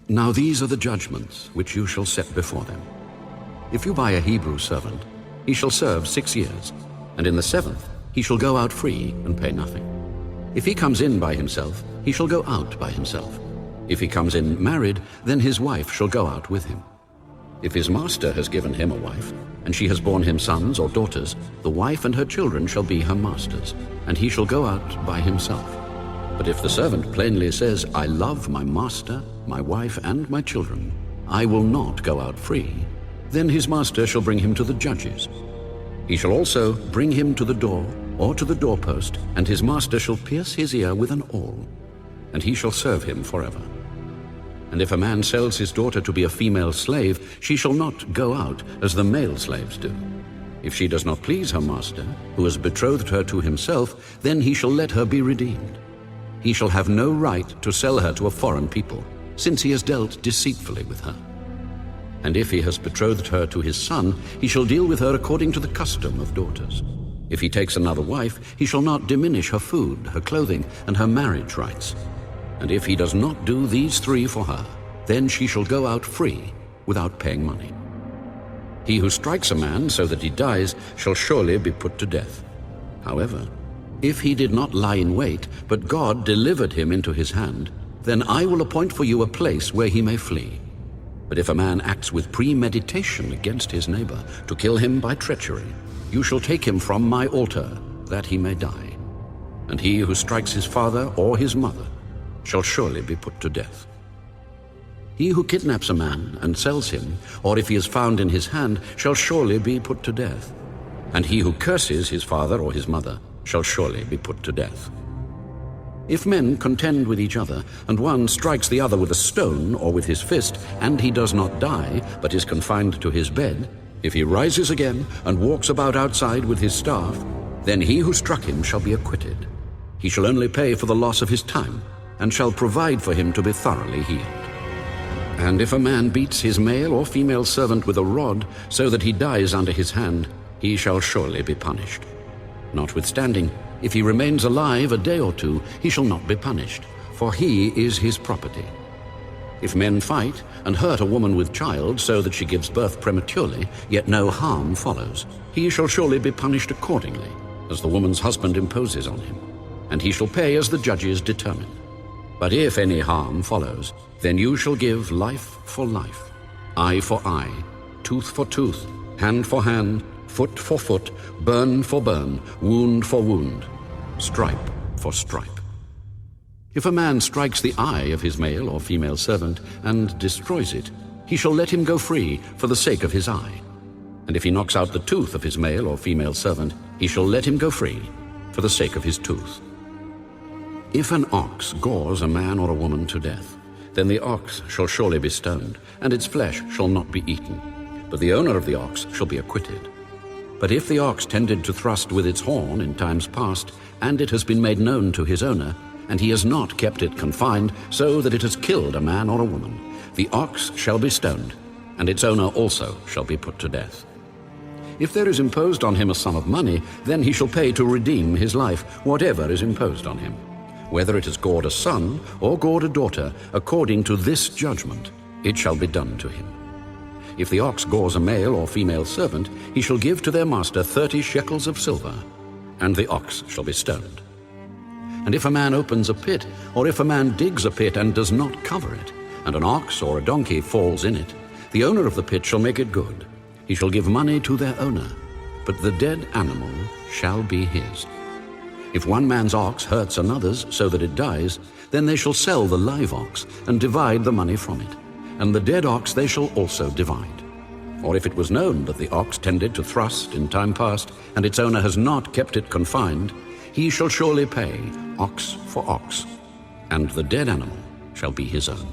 Now these are the judgments which you shall set before them. If you buy a Hebrew servant, he shall serve 6 years, and in the 7th he shall go out free and pay nothing. If he comes in by himself, he shall go out by himself. If he comes in married, then his wife shall go out with him. If his master has given him a wife, and she has borne him sons or daughters, the wife and her children shall be her master's, and he shall go out by himself. But if the servant plainly says, I love my master, my wife, and my children, I will not go out free, then his master shall bring him to the judges. He shall also bring him to the door or to the doorpost, and his master shall pierce his ear with an awl, and he shall serve him forever. And if a man sells his daughter to be a female slave, she shall not go out as the male slaves do. If she does not please her master, who has betrothed her to himself, then he shall let her be redeemed. He shall have no right to sell her to a foreign people, since he has dealt deceitfully with her. And if he has betrothed her to his son, he shall deal with her according to the custom of daughters. If he takes another wife, he shall not diminish her food, her clothing, and her marriage rights. And if he does not do these 3 for her, then she shall go out free without paying money. He who strikes a man so that he dies shall surely be put to death. However, if he did not lie in wait, but God delivered him into his hand, then I will appoint for you a place where he may flee. But if a man acts with premeditation against his neighbor to kill him by treachery, you shall take him from my altar, that he may die. And he who strikes his father or his mother shall surely be put to death. He who kidnaps a man and sells him, or if he is found in his hand, shall surely be put to death. And he who curses his father or his mother shall surely be put to death. If men contend with each other, and one strikes the other with a stone or with his fist, and he does not die, but is confined to his bed, if he rises again and walks about outside with his staff, then he who struck him shall be acquitted. He shall only pay for the loss of his time, and shall provide for him to be thoroughly healed. And if a man beats his male or female servant with a rod, so that he dies under his hand, he shall surely be punished. Notwithstanding, if he remains alive a day or 2, he shall not be punished, for he is his property. If men fight and hurt a woman with child so that she gives birth prematurely, yet no harm follows, he shall surely be punished accordingly, as the woman's husband imposes on him, and he shall pay as the judges determine. But if any harm follows, then you shall give life for life, eye for eye, tooth for tooth, hand for hand, foot for foot, burn for burn, wound for wound, stripe for stripe. If a man strikes the eye of his male or female servant and destroys it, he shall let him go free for the sake of his eye. And if he knocks out the tooth of his male or female servant, he shall let him go free for the sake of his tooth. If an ox gores a man or a woman to death, then the ox shall surely be stoned, and its flesh shall not be eaten, but the owner of the ox shall be acquitted. But if the ox tended to thrust with its horn in times past, and it has been made known to his owner, and he has not kept it confined, so that it has killed a man or a woman, the ox shall be stoned, and its owner also shall be put to death. If there is imposed on him a sum of money, then he shall pay to redeem his life, whatever is imposed on him. Whether it has gored a son or gored a daughter, according to this judgment, it shall be done to him. If the ox gores a male or female servant, he shall give to their master 30 shekels of silver, and the ox shall be stoned. And if a man opens a pit, or if a man digs a pit and does not cover it, and an ox or a donkey falls in it, the owner of the pit shall make it good. He shall give money to their owner, but the dead animal shall be his. If one man's ox hurts another's so that it dies, then they shall sell the live ox and divide the money from it, and the dead ox they shall also divide. Or if it was known that the ox tended to thrust in time past, and its owner has not kept it confined, he shall surely pay ox for ox, and the dead animal shall be his own.